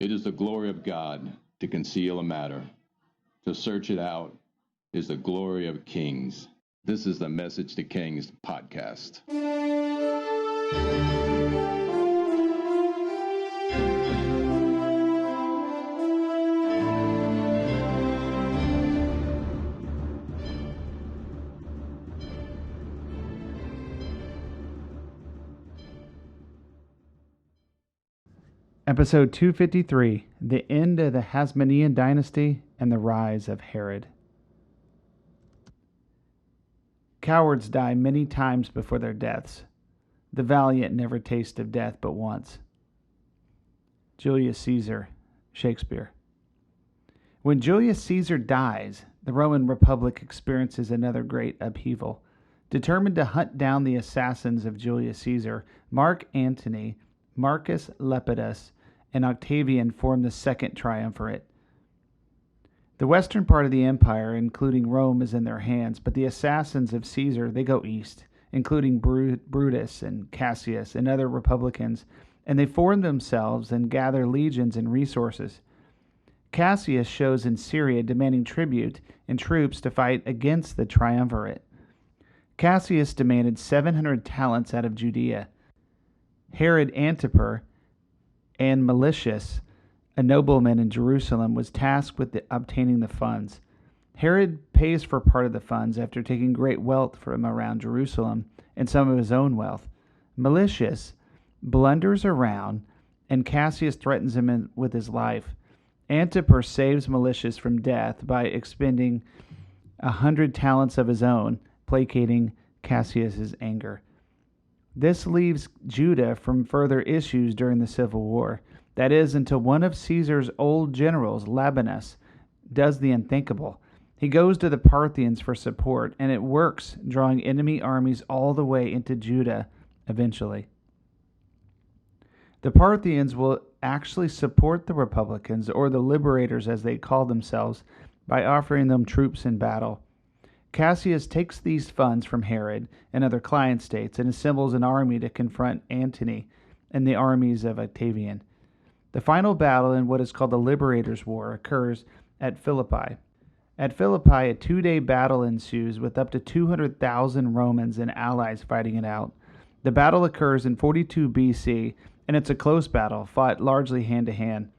It is the glory of God to conceal a matter. To search it out is the glory of kings. This is the Message to Kings podcast. Episode 253, The End of the Hasmonean Dynasty and the Rise of Herod. Cowards die many times before their deaths. The valiant never taste of death but once. Julius Caesar, Shakespeare. When Julius Caesar dies, the Roman Republic experiences another great upheaval. Determined to hunt down the assassins of Julius Caesar, Mark Antony, Marcus Lepidus, and Octavian formed the Second Triumvirate. The western part of the empire, including Rome, is in their hands, but the assassins of Caesar, they go east, including Brutus and Cassius and other republicans, and they form themselves and gather legions and resources. Cassius shows in Syria demanding tribute and troops to fight against the Triumvirate. Cassius demanded 700 talents out of Judea. Herod Antipitar and Malicious, a nobleman in Jerusalem, was tasked with obtaining the funds. Herod pays for part of the funds after taking great wealth from around Jerusalem and some of his own wealth. Malicious blunders around, and Cassius threatens him with his life. Antipitar saves Malicious from death by expending 100 talents of his own, placating Cassius's anger. This leaves Judah from further issues during the Civil War. That is, until one of Caesar's old generals, Labienus, does the unthinkable. He goes to the Parthians for support, and it works, drawing enemy armies all the way into Judah eventually. The Parthians will actually support the Republicans, or the Liberators as they call themselves, by offering them troops in battle. Cassius takes these funds from Herod and other client states and assembles an army to confront Antony and the armies of Octavian. The final battle in what is called the Liberators' War occurs at Philippi. At Philippi, a 2-day battle ensues with up to 200,000 Romans and allies fighting it out. The battle occurs in 42 BC, and it's a close battle, fought largely hand-to-hand.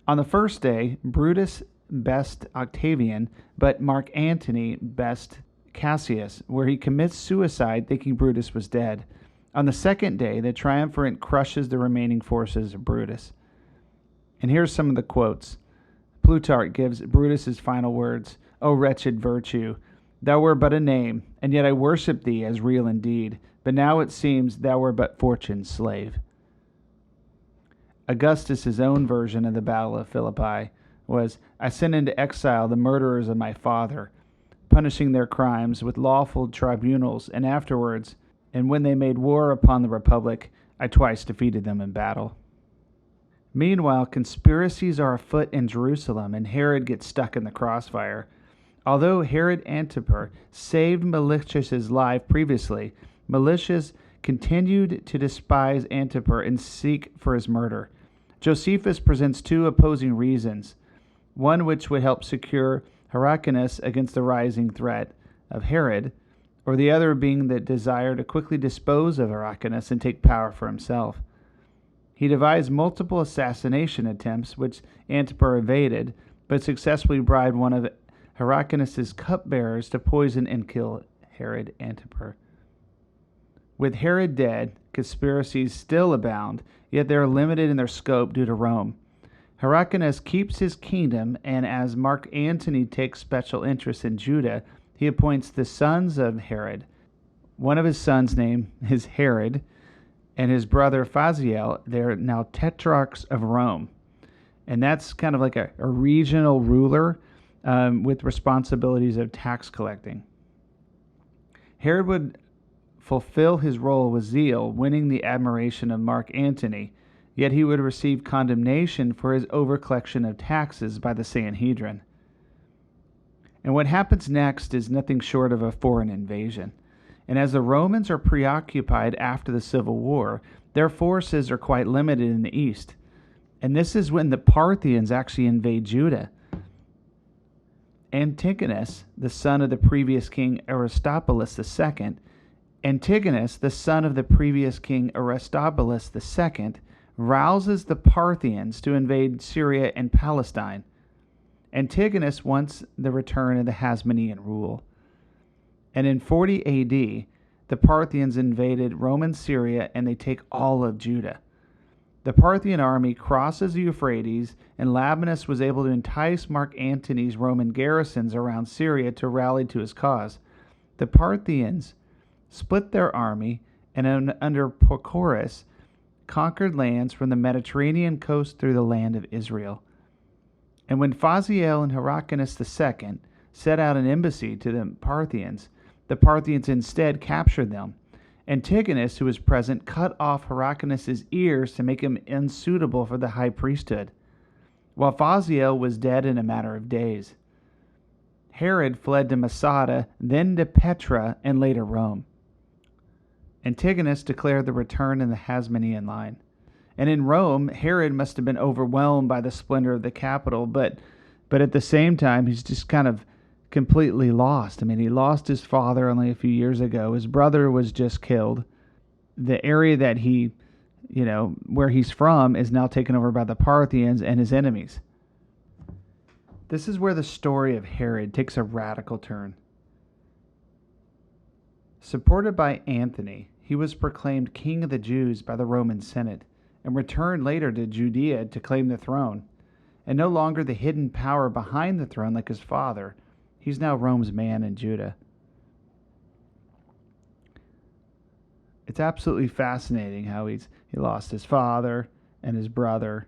On the first day, Brutus best Octavian, but Mark Antony best Cassius, where he commits suicide thinking Brutus was dead. On the second day, the triumvirate crushes the remaining forces of Brutus. And here's some of the quotes. Plutarch gives Brutus's final words, "O wretched virtue, thou wert but a name, and yet I worshipped thee as real indeed, but now it seems thou wert but fortune's slave." Augustus's own version of the Battle of Philippi was, "I sent into exile the murderers of my father, punishing their crimes with lawful tribunals, and afterwards, and when they made war upon the Republic, I twice defeated them in battle." Meanwhile, conspiracies are afoot in Jerusalem, and Herod gets stuck in the crossfire. Although Herod Antipitar saved Malicious' life previously, Malicious continued to despise Antipitar and seek for his murder. Josephus presents two opposing reasons, one which would help secure Herodian against the rising threat of Herod, or the other being the desire to quickly dispose of Herodian and take power for himself. He devised multiple assassination attempts, which Antipitar evaded, but successfully bribed one of Herodian's cupbearers to poison and kill Herod Antipitar. With Herod dead, conspiracies still abound, yet they are limited in their scope due to Rome. Herodian keeps his kingdom, and as Mark Antony takes special interest in Judah, he appoints the sons of Herod. One of his sons' name is Herod, and his brother Phaziel. They're now tetrarchs of Rome. And that's kind of like a regional ruler with responsibilities of tax collecting. Herod would fulfill his role with zeal, winning the admiration of Mark Antony, yet he would receive condemnation for his overcollection of taxes by the Sanhedrin. And what happens next is nothing short of a foreign invasion. And as the Romans are preoccupied after the Civil War, their forces are quite limited in the east. And this is when the Parthians actually invade Judah. Antigonus, the son of the previous king Aristobulus II, Antigonus, the son of the previous king Aristobulus II, rouses the Parthians to invade Syria and Palestine. Antigonus wants the return of the Hasmonean rule. And in 40 AD, the Parthians invaded Roman Syria and they take all of Judah. The Parthian army crosses the Euphrates, and Labienus was able to entice Mark Antony's Roman garrisons around Syria to rally to his cause. The Parthians split their army and under Prochorus conquered lands from the Mediterranean coast through the land of Israel. And when Phasael and Hyrcanus II set out an embassy to the Parthians instead captured them. Antigonus, who was present, cut off Hyrcanus' ears to make him unsuitable for the high priesthood, while Phasael was dead in a matter of days. Herod fled to Masada, then to Petra, and later Rome. Antigonus declared the return in the Hasmonean line. And in Rome, Herod must have been overwhelmed by the splendor of the capital, but at the same time, he's just kind of completely lost. I mean, he lost his father only a few years ago. His brother was just killed. The area that where he's from is now taken over by the Parthians and his enemies. This is where the story of Herod takes a radical turn. Supported by Antony, he was proclaimed king of the Jews by the Roman Senate and returned later to Judea to claim the throne. And no longer the hidden power behind the throne like his father, he's now Rome's man in Judah. It's absolutely fascinating how he lost his father and his brother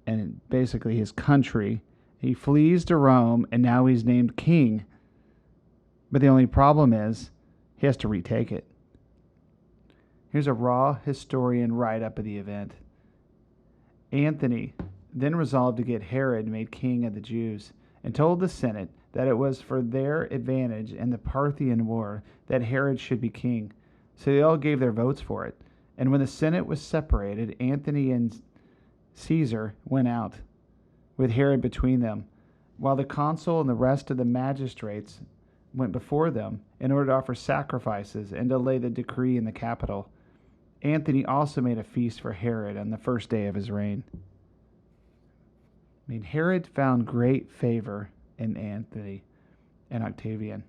and basically his country. He flees to Rome and now he's named king. But the only problem is he has to retake it. Here's a raw historian write-up of the event. Antony then resolved to get Herod made king of the Jews and told the Senate that it was for their advantage in the Parthian war that Herod should be king. So they all gave their votes for it. And when the Senate was separated, Antony and Caesar went out, with Herod between them, while the consul and the rest of the magistrates went before them in order to offer sacrifices and to lay the decree in the capital. Antony also made a feast for Herod on the first day of his reign. Herod found great favor in Antony and Octavian.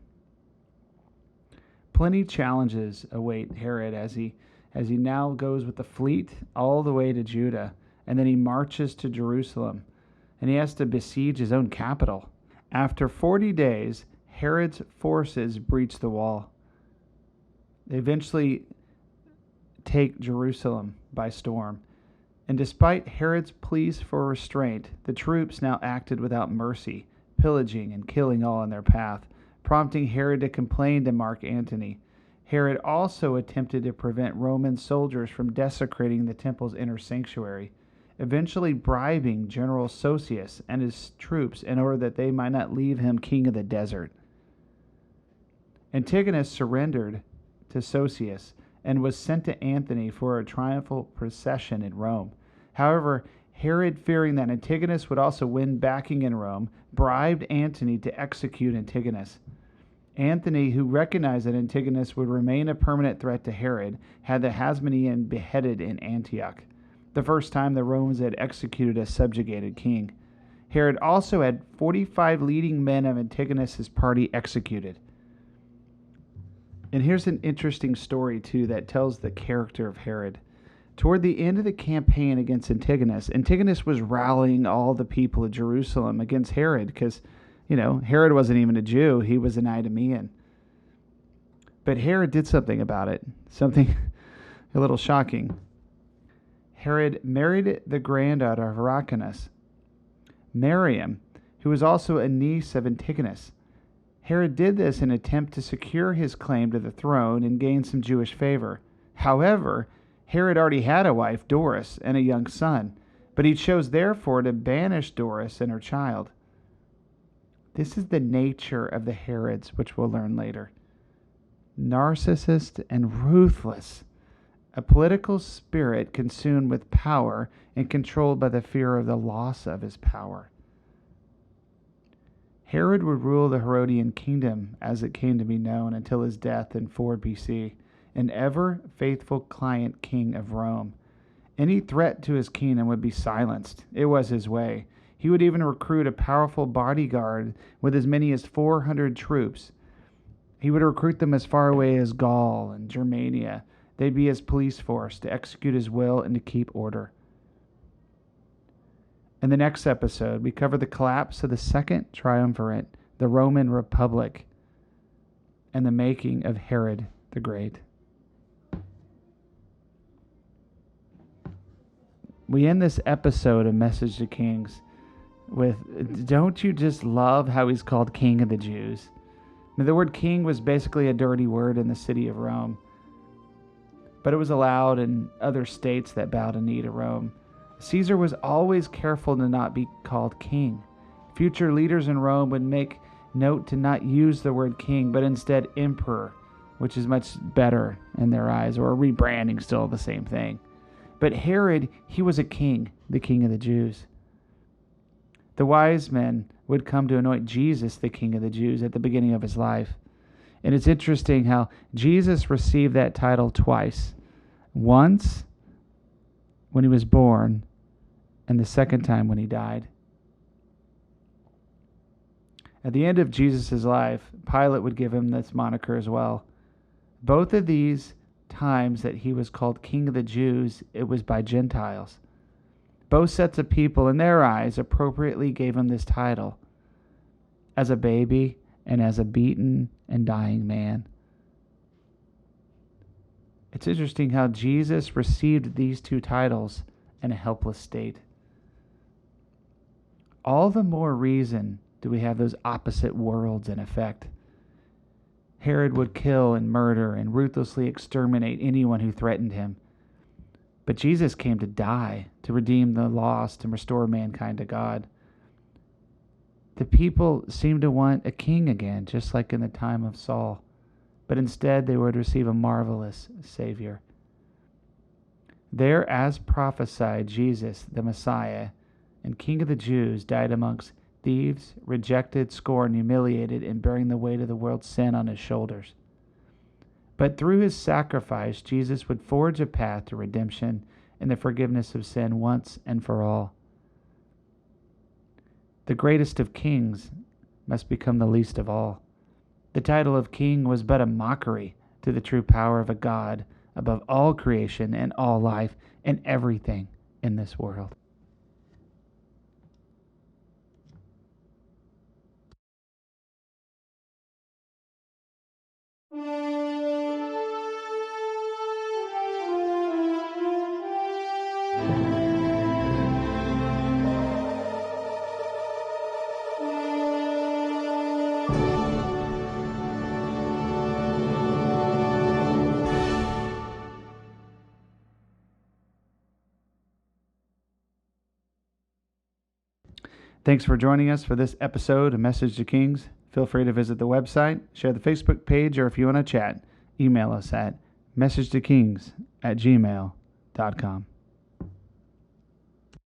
Plenty challenges await Herod as he now goes with the fleet all the way to Judah, and then he marches to Jerusalem, and he has to besiege his own capital. After 40 days, Herod's forces breach the wall. They eventually take Jerusalem by storm. And despite Herod's pleas for restraint, the troops now acted without mercy, pillaging and killing all in their path, prompting Herod to complain to Mark Antony. Herod also attempted to prevent Roman soldiers from desecrating the temple's inner sanctuary, eventually bribing General Sosius and his troops in order that they might not leave him king of the desert. Antigonus surrendered to Sosius and was sent to Antony for a triumphal procession in Rome. However, Herod, fearing that Antigonus would also win backing in Rome, bribed Antony to execute Antigonus. Antony, who recognized that Antigonus would remain a permanent threat to Herod, had the Hasmonean beheaded in Antioch, the first time the Romans had executed a subjugated king. Herod also had 45 leading men of Antigonus's party executed. And here's an interesting story, too, that tells the character of Herod. Toward the end of the campaign against Antigonus, Antigonus was rallying all the people of Jerusalem against Herod because, Herod wasn't even a Jew. He was an Idumean. But Herod did something about it, something a little shocking. Herod married the granddaughter of Hyrcanus, Miriam, who was also a niece of Antigonus. Herod did this in an attempt to secure his claim to the throne and gain some Jewish favor. However, Herod already had a wife, Doris, and a young son, but he chose therefore to banish Doris and her child. This is the nature of the Herods, which we'll learn later. Narcissist and ruthless. a political spirit consumed with power and controlled by the fear of the loss of his power. Herod would rule the Herodian kingdom as it came to be known until his death in 4 BC, an ever faithful client king of Rome. Any threat to his kingdom would be silenced. It was his way. He would even recruit a powerful bodyguard with as many as 400 troops. He would recruit them as far away as Gaul and Germania. They'd be his police force to execute his will and to keep order. In the next episode, we cover the collapse of the Second Triumvirate, the Roman Republic, and the making of Herod the Great. We end this episode of Message to Kings with, don't you just love how he's called King of the Jews? I mean, the word king was basically a dirty word in the city of Rome, but it was allowed in other states that bowed a knee to Rome. Caesar was always careful to not be called king. Future leaders in Rome would make note to not use the word king, but instead emperor, which is much better in their eyes, or rebranding, still the same thing. But Herod, he was a king, the king of the Jews. The wise men would come to anoint Jesus the king of the Jews at the beginning of his life. And it's interesting how Jesus received that title twice. Once when he was born, and the second time when he died. At the end of Jesus' life, Pilate would give him this moniker as well. Both of these times that he was called King of the Jews, it was by Gentiles. Both sets of people, in their eyes, appropriately gave him this title as a baby and as a beaten and dying man. It's interesting how Jesus received these two titles in a helpless state. All the more reason do we have those opposite worlds in effect. Herod would kill and murder and ruthlessly exterminate anyone who threatened him. But Jesus came to die, to redeem the lost and restore mankind to God. The people seemed to want a king again, just like in the time of Saul. But instead they would receive a marvelous Savior. There, as prophesied, Jesus, the Messiah, and King of the Jews, died amongst thieves, rejected, scorned, humiliated, and bearing the weight of the world's sin on his shoulders. But through his sacrifice, Jesus would forge a path to redemption and the forgiveness of sin once and for all. The greatest of kings must become the least of all. The title of king was but a mockery to the true power of a God above all creation and all life and everything in this world. Thanks for joining us for this episode of Message to Kings. Feel free to visit the website, share the Facebook page, or if you want to chat, email us at messagetokings@gmail.com.